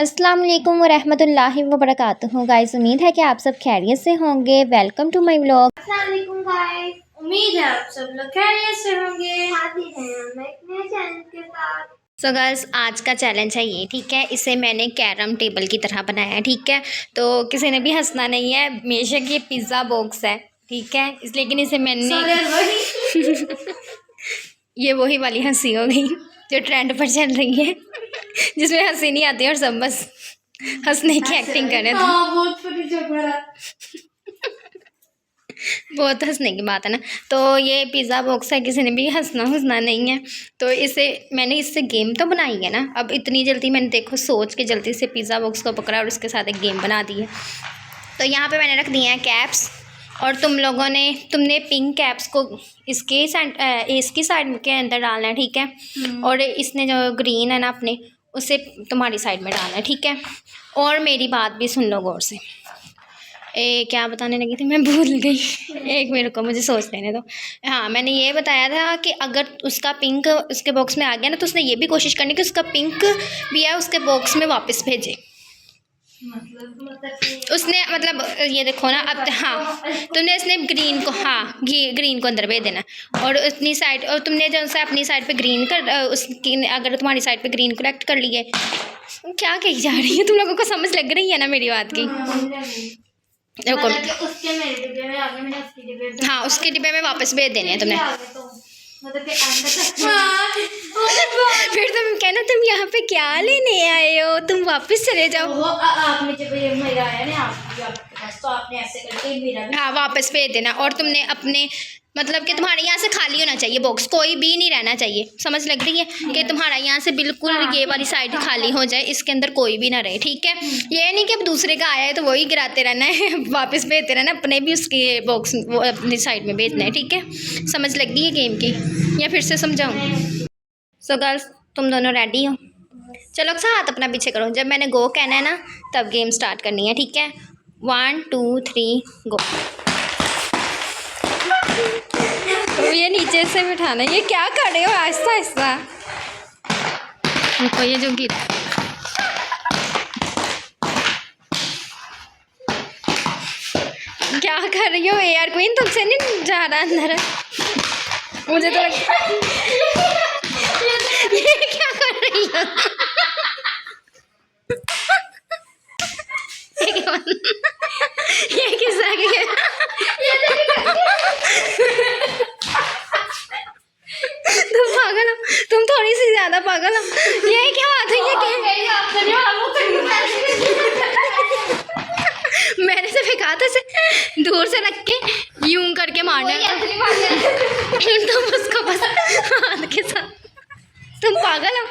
अस्सलाम वालेकुम वरहमतुल्लाहि वबरकातुहू गाइस, उम्मीद है कि आप सब खैरियत से होंगे। Welcome to my vlog. अस्सलाम वालेकुम गाइस, उम्मीद है आप सब लोग खैरियत से होंगे। हाजिर हैं हम एक नए चैनल के साथ। सो गर्ल्स, आज का चैलेंज है ये, ठीक है। इसे मैंने कैरम टेबल की तरह बनाया है, ठीक है। तो किसी ने भी हंसना नहीं है। बेशक ये पिज़्ज़ा बॉक्स है, ठीक है, इस लेकिन इसे मैंने ये वही वाली हंसी हो गई जो ट्रेंड पर चल रही है जिसमें हंसी नहीं आती और सब बस हंसने की एक्टिंग कर रहे थे। बहुत फनी जोक मारा। बहुत हंसने की बात है ना। तो ये पिज़्ज़ा बॉक्स है, किसी ने भी हंसना नहीं है। तो मैंने इससे गेम तो बनाई है ना। अब इतनी जल्दी मैंने देखो सोच के जल्दी से पिज़्ज़ा बॉक्स को पकड़ा और उसके साथ एक गेम बना दी है। तो यहाँ पे मैंने रख दिए हैं कैप्स, और तुमने पिंक कैप्स को इसकी साइड के अंदर डालना है, ठीक है। और इसने जो ग्रीन है ना अपने, उसे तुम्हारी साइड में डालना है, ठीक है। और मेरी बात भी सुन लो गौर से। क्या बताने लगी थी, मैं भूल गई। एक मिनट को मुझे सोच लेने दो। हाँ, मैंने ये बताया था कि अगर उसका पिंक उसके बॉक्स में आ गया ना, तो उसने ये भी कोशिश करनी कि उसका पिंक भी है उसके बॉक्स में वापस भेजे। उसने मतलब ये देखो ना अब, हाँ तुमने इसने ग्रीन को, हाँ ग्रीन को अंदर भेज देना। और अपनी साइड, और तुमने जो सा अपनी साइड पे ग्रीन कर उसकी, अगर तुम्हारी साइड पे ग्रीन कलेक्ट कर लिए। क्या कही जा रही है, तुम लोगों को समझ लग रही है ना मेरी बात की। उसके मेरे डिब्बे में आ गए, मैंने उसके डिब्बे में, हाँ उसके डिब्बे में वापस भेज देने हैं तुमने। मतलब कि अंदर फिर तुम कहना तुम यहाँ पे क्या लेने आए हो, तुम वापस चले जाओ। वो आपने जब ये मेरा आया ना आपके पास, तो आपने ऐसे करके मेरा भी, हाँ वापस भेज देना। और तुमने अपने मतलब कि तुम्हारे यहाँ से खाली होना चाहिए बॉक्स, कोई भी नहीं रहना चाहिए। समझ लग रही है कि तुम्हारा यहाँ से बिल्कुल ये वाली साइड खाली हो जाए, इसके अंदर कोई भी ना रहे, ठीक है। ये नहीं कि अब दूसरे का आया है तो वही गिराते रहना है वापस भेजते रहना, अपने भी उसके बॉक्स वो अपनी साइड में भेजना है, ठीक है। समझ लग गई है गेम की, या फिर से समझाऊँ? सो गर्ल्स, तुम दोनों रेडी हो? चलो अक्सर हाथ अपना पीछे करो। जब मैंने गो कहना है ना, तब गेम स्टार्ट करनी है, ठीक है। 1 2 3 गो। तो ये नीचे से बिठाना। ये क्या कर रहे हो, आहिस्ता आहिस्ता रुको। ये जो गिर, क्या कर रही हो यार क्वीन, तुमसे नहीं जा रहा अंदर। मुझे तो ये क्या कर रही हो ये किस तरह की तुम पागल हो, तुम थोड़ी सी ज्यादा पागल हो। ये क्या बात है, मैंने से फेंका था इसे दूर से रख के यूं करके मारना तुम उसको बस हाथ के साथ। तुम पागल हो,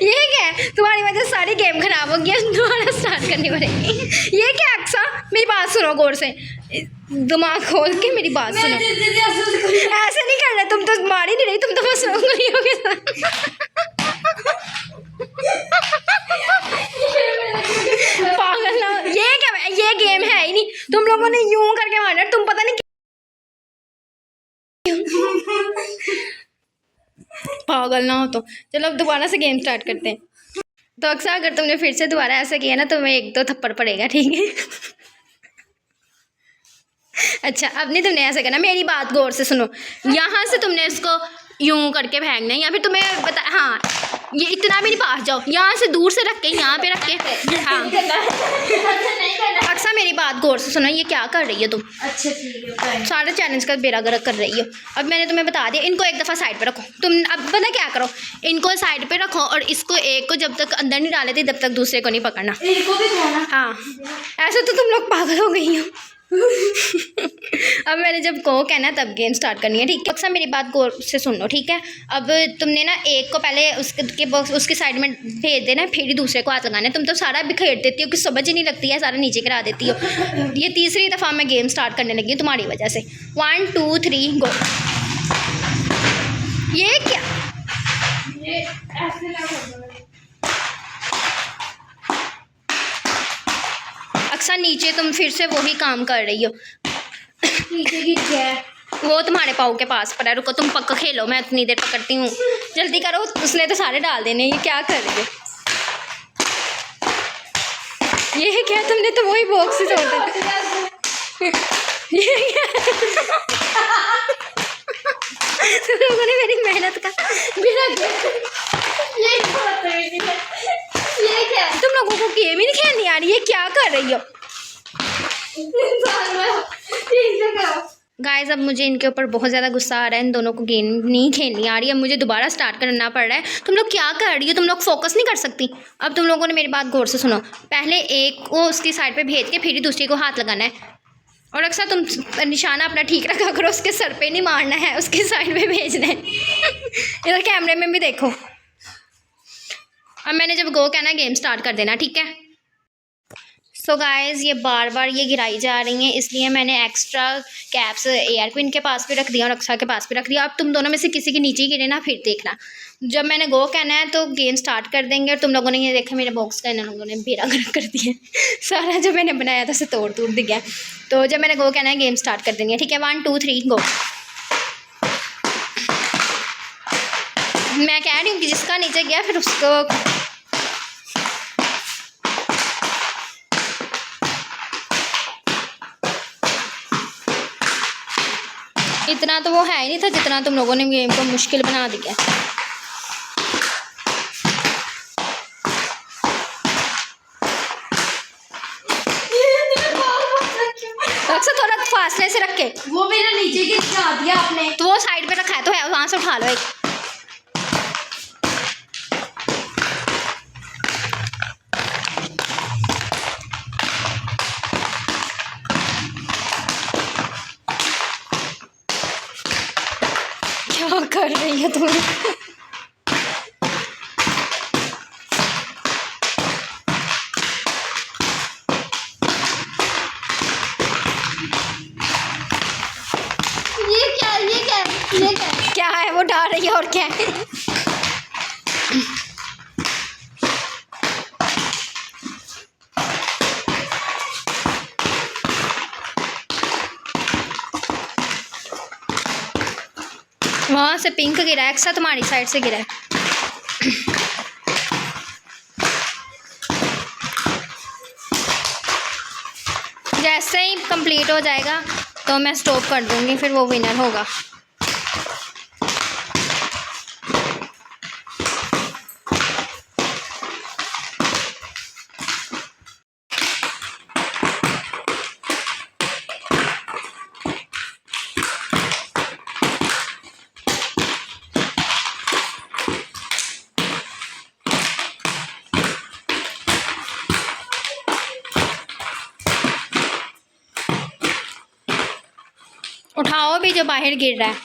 ये क्या है? तुम्हारी वजह से सारी गेम खराब हो गया, दोबारा स्टार्ट करनी पड़ेगी। ये क्या अक्सा, मेरी बात सुनो गौर से, दिमाग खोल के मेरी बात सुनो। ऐसे नहीं करना, तुम तो मार ही नहीं रही, तुम तो बस उंगलियों के साथ पागल ना। ये क्या, ये गेम है ही नहीं। तुम लोगों ने यूं करके मारना, तुम पता नहीं पागल ना हो तो। चलो अब दोबारा से गेम स्टार्ट करते हैं। तो अक्सर अगर तुमने फिर से दोबारा ऐसा किया ना, तो मैं 1 2 थप्पड़ पड़ेगा, ठीक है। अच्छा, अब नहीं तुमने ऐसा करना, मेरी बात गौर से सुनो। यहाँ से तुमने इसको यूं करके फेंकना है, या फिर तुम्हें बता, हाँ ये इतना मेरे पास जाओ, यहाँ से दूर से रख के यहाँ पे रख के। हाँ अक्सर मेरी बात गौर से सुनो, ये क्या कर रही हो तुम? अच्छा ठीक है, सारे चैलेंज का बेड़ा गर्क कर रही हो। अब मैंने तुम्हें बता दिया, इनको एक दफ़ा साइड पे रखो। तुम अब पता क्या करो, इनको साइड पे रखो और इसको एक को जब तक अंदर नहीं डाले थे तब तक दूसरे को नहीं पकड़ना। इनको भी खाना। हाँ ऐसे तो तुम लोग पागल हो गई हो। अब मैंने जब को कहना तब गेम स्टार्ट करनी है, ठीक है। अक्सर मेरी बात गौर से सुन लो, ठीक है। अब तुमने ना एक को पहले उसके बॉक्स उसकी साइड में भेज देना, फिर ही दूसरे को हाथ लगाना है। तुम तो सारा बिखेर देती हो कि समझ ही नहीं लगती है, सारा नीचे गिरा देती हो। ये तीसरी दफ़ा मैं गेम स्टार्ट करने लगी हूँ तुम्हारी वजह से। 1 2 3 गो। ये क्या, ये ऐसे ना करना। अक्सर नीचे तुम फिर से वही काम कर रही हो। नीचे गिर गया, वो तुम्हारे पाँव के पास पड़ा है। रुको तुम पक्का खेलो, मैं इतनी देर पकड़ती हूँ, जल्दी करो। उसने तो सारे डाल देने, ये क्या कर रही है? ये क्या, तुमने तो वही बॉक्स ही तोड़ दिया। ये क्या तुम लोगों ने मेरी मेहनत का बिना ये क्या तुम लोगों को गेम ही नहीं खेलनी आ रही है, क्या कर रही हो गाइस? अब मुझे इनके ऊपर बहुत ज़्यादा गुस्सा आ रहा है, इन दोनों को गेम नहीं खेलनी आ रही है, मुझे दोबारा स्टार्ट करना पड़ रहा है। तुम लोग क्या कर रही हो? तुम लोग फोकस नहीं कर सकती? अब तुम लोगों ने मेरी बात गौर से सुनो, पहले एक को उसकी साइड पे भेज के फिर ही दूसरी को हाथ लगाना है, और अक्सर तुम निशाना अपना ठीक रखा करो, उसके सर पे नहीं मारना है, उसकी साइड पे भेजना है। इधर कैमरे में भी देखो। अब मैंने जब गो कहना है गेम स्टार्ट कर देना, ठीक है? सो गाइज़ ये बार बार ये गिराई जा रही हैं, इसलिए मैंने एक्स्ट्रा कैप्स एयर क्वीन के पास भी रख दिया और अक्सा के पास भी रख दिया। अब तुम दोनों में से किसी के नीचे ही गिरे ना, फिर देखना जब मैंने गो कहना है तो गेम स्टार्ट कर देंगे। और तुम लोगों ने ये देखा मेरे बॉक्स का इन लोगों ने बेड़ा गर्क कर दिया सारा जो मैंने बनाया था उसे तोड़ दिया। तो जब मैंने गो कहना है गेम स्टार्ट कर देंगे, ठीक है? 1 2 3 गो। मैं कह रही हूँ कि जिसका नीचे गया फिर उसको इतना तो वो है ही नहीं था जितना तुम लोगों ने गेम को मुश्किल बना दिया। अक्सर थोड़ा फासले से रख के, वो मेरा नीचे गिरा दिया आपने, तो वो साइड पे रखा है तो है, वहां से उठा लो एक। क्या कर रही हो तुम? क्या है वो डाल रही है और क्या है? वहां से पिंक गिरा है, अक्सर तुम्हारी साइड से गिरा है। जैसे ही कंप्लीट हो जाएगा तो मैं स्टॉप कर दूंगी, फिर वो विनर होगा। उठाओ भी जो बाहर गिर रहा है।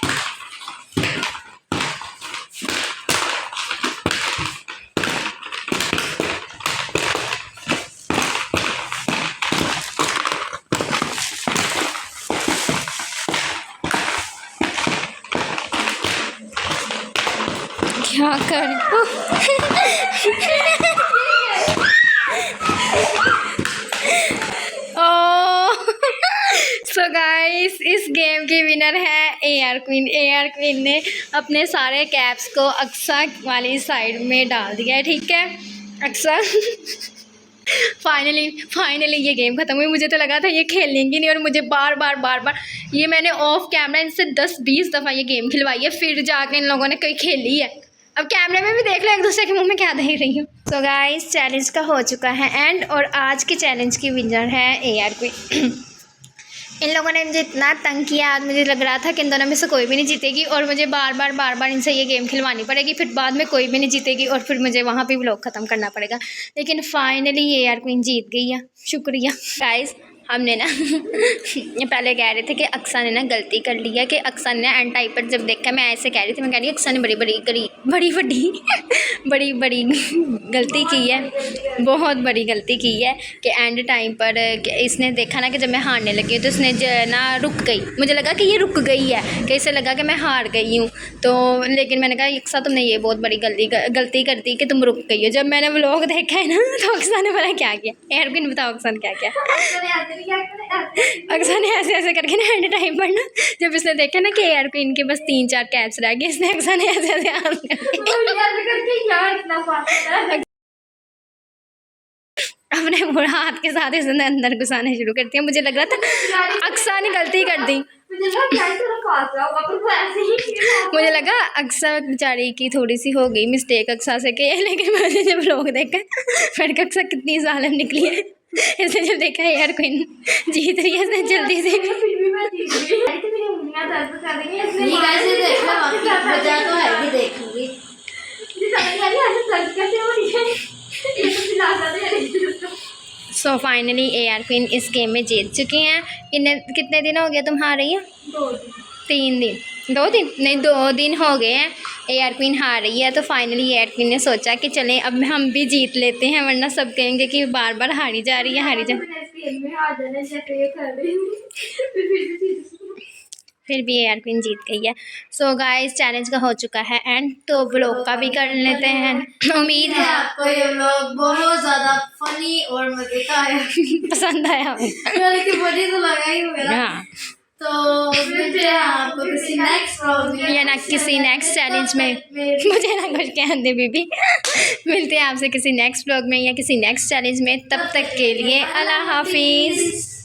क्या कर सो गाइस इस गेम की विनर है एयर क्वीन। एयर क्वीन ने अपने सारे कैप्स को अक्सा वाली साइड में डाल दिया है, ठीक है? अक्सा फाइनली ये गेम ख़त्म हुई। मुझे तो लगा था ये खेलेंगी नहीं, और मुझे बार बार ये मैंने ऑफ कैमरा इनसे 10-20 दफ़ा ये गेम खिलवाई है, फिर जाके इन लोगों ने कोई खेली है। अब कैमरे में भी देख लो एक दूसरे के मुंह में क्या देख रही हूँ। सो गाइस चैलेंज का हो चुका है एंड, और आज के चैलेंज की विनर है एयर क्वीन। इन लोगों ने मुझे इतना तंग किया, आज मुझे लग रहा था कि इन दोनों में से कोई भी नहीं जीतेगी, और मुझे बार बार इनसे ये गेम खिलवानी पड़ेगी, फिर बाद में कोई भी नहीं जीतेगी और फिर मुझे वहाँ पे व्लॉग ख़त्म करना पड़ेगा। लेकिन फाइनली ये एयर क्वीन जीत गई है, शुक्रिया गाइस। हमने ना ये पहले कह रहे थे कि अक्सा ने ना गलती कर ली है, कि अक्सा ने एंड टाइप पर जब देखा, मैं ऐसे कह रही थी, मैं कह रही अक्सा ने बड़ी बड़ी गलती की है, बहुत बड़ी गलती की है कि एंड टाइम पर इसने देखा ना कि जब मैं हारने लगी तो इसने ना रुक गई। मुझे लगा कि ये रुक गई है, कि इसे लगा कि मैं हार गई हूँ, तो लेकिन मैंने कहा अक्सा तुमने ये बहुत बड़ी गलती कर दी कि तुम रुक गई हो। जब मैंने व्लॉग देखा है ना तो अक्सा ने बोला क्या किया? एयर क्वीन बताओ अक्सा ने क्या किया? अक्सा ने ऐसे करके ना एंड टाइम पर ना, जब इसने देखा ना कि एयर क्वीन के बस 3-4 कैप्स रह गए, इसने अक्सा ने ऐसे अपने बुरा हाथ के साथ इसने अंदर घुसाना शुरू कर दिया। मुझे लग रहा था अक्सा ने गलती कर दी। मुझे लगा अक्सा बेचारी की थोड़ी सी हो गई मिस्टेक अक्सा से कि, लेकिन मैंने जब लोग देखा फिर अक्सा कितनी जालिम निकली है। इसने जब देखा यार क्वीन जीत रही है इसने जल्दी से सो फाइनली AR क्वीन इस गेम में जीत चुकी हैं। कितने दिन हो गए तुम हार रही हैं? 3 दिन, 2 दिन नहीं 2 दिन हो गए हैं AR क्वीन हार रही है। तो फाइनली AR क्वीन ने सोचा कि चलें अब हम भी जीत लेते हैं, वरना सब कहेंगे कि बार बार हारी जा रही है हारी जा। फिर भी AR क्वीन जीत गई है। सो गाइस चैलेंज का हो चुका है एंड, तो ब्लॉग का भी कर लेते हैं। उम्मीद है आपको ये व्लॉग बहुत ज़्यादा फनी और मज़े का है। पसंद आया बड़ी तो लगा ही होगा। हाँ, तो मिलते हैं आपको किसी नेक्स्ट व्लॉग में या ना किसी नेक्स्ट चैलेंज में। मुझे ना कुछ कहने बीबी। मिलते हैं आपसे किसी नेक्स्ट व्लॉग में या किसी नेक्स्ट चैलेंज में। तब तक के लिए अल्लाह हाफिज़।